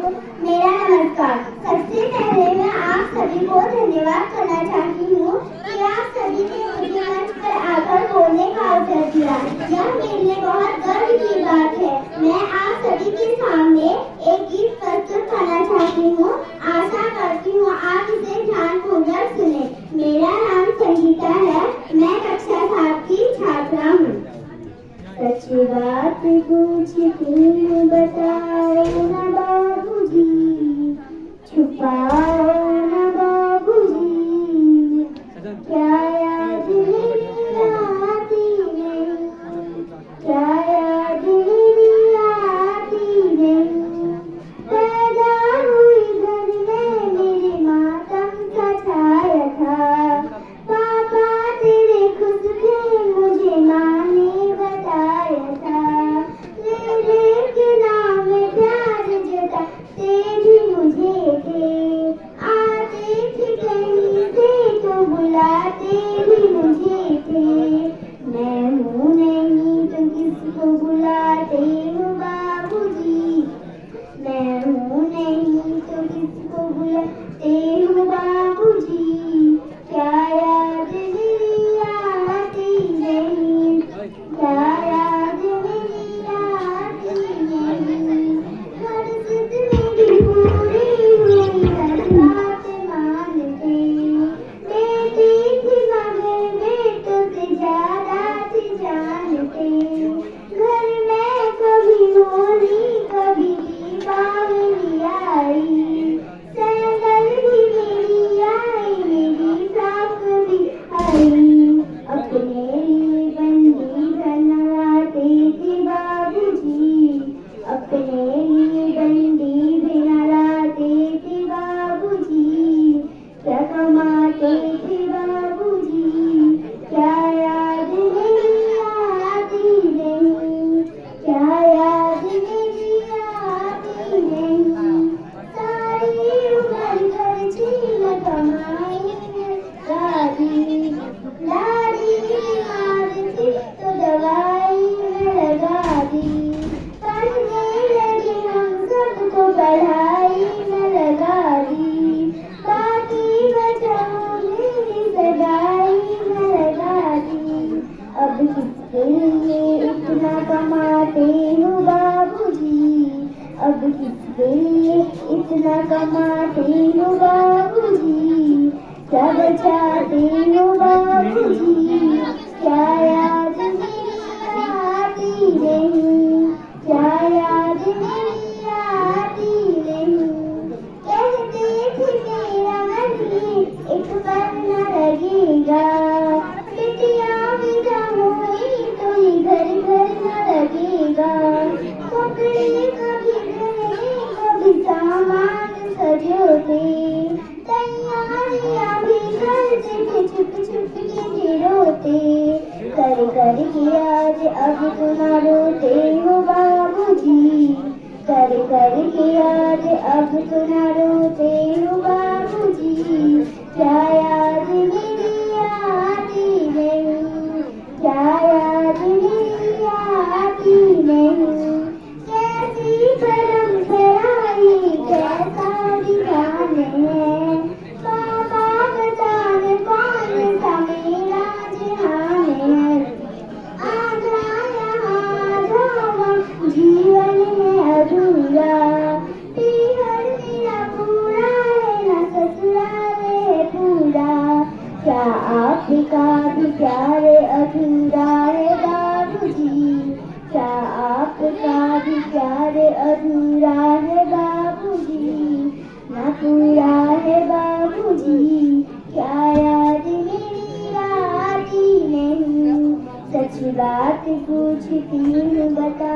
मेरा नमस्कार। सबसे पहले मैं आप सभी को धन्यवाद करना चाहती हूँ कि आप सभी ने मुझे मंच पर आकर बोलने का अवसर दिया। यह मेरे लिए बहुत गर्व की बात है। मैं आप सभी के सामने एक गीत प्रस्तुत करना चाहती हूँ। आशा करती हूँ आप इसे ध्यानपूर्वक सुने। मेरा नाम संगीता है। मैं कक्षा 7 की छात्रा हूँ। सच बात पूछती हूँ बताओ ना बाबूजी, छुपाओ ना बाबूजी, क्या याद मेरी आती नहीं, क्या याद मेरी आती नहीं। पैदा हुई घर में मेरे मातम सा छाया था। पापा तेरे खुश थे मुझे माँ ने बताया था। मेरे के नाम प्यार जताते भी मुझे थे। आते थे कहीं से तो बुलाते भी मुझे थे। मैं हूँ नहीं तो किसको बुलाते हो बाबूजी, मैं हूँ नहीं तो किसको बुलाते हो बाबूजी। क्या याद मेरी आती नहीं, क्या याद मेरी आती नहीं। हर जिद मेरी पूरी हुई, हर बात मानते। बेटी थी मगर बेटों से ज्यादा थी जानते। घर में कभी होली कभी दीपावली आई, सैंडल भी मेरी आई, मेरी फ्रॉक भी आई। अपने लिए बंदी बनाते थे बाबूजी, अपने लिए बंदी बनाते थे बाबूजी। क्या कमाते थे बाबूजी, क्या याद मेरी आती नहीं, क्या याद मेरी आती नहीं। सारी उम्र खर्ची न कमाई में दादी, दादी बीमार थी तो दवाई में लगा दी। पढ़ने लगे हम सबको पढ़ाई में लगा दी। बाकी बचाओ मेरी सगाई में लगा दी। अब किसके लिए इतना कमाते हो बाबूजी, अब किसके लिए इतना कमाते हो बाबूजी। क्या बचाते हो बाबूजी, क्या याद मेरी आती नहीं, क्या याद मेरी आती नहीं। कहते थे मेरा मन ही एक बार न लगेगा, बिटिया विदा हुई तो ये घर घर न लगेगा। कपड़े कभी गहने कभी सामान सजोते, तैयारियां भी करते थे छुप छुप के रोते। कर कर के आज अब तो न रोते हो बाबूजी, कर कर के आज अब तो न रोते हो बाबूजी। क्या याद मेरी आती नहीं, क्या याद मेरी आती नहीं। कैसी परंपरा ये कैसा विधान है, बाबा बताने कौन सा मेरा जहान है। आधा यहाँ आधा वहाँ जीवन है अधूरा, पीहर मेरा पूरा है न ससुराल है पूरा। क्या आपका भी प्यार अधूरा है बाबूजी, क्या आपका भी प्यार अधूरा है बाबूजी, ना पूरा है बाबूजी। क्या याद मेरी आती नहीं, सच बात पूछती हूँ बता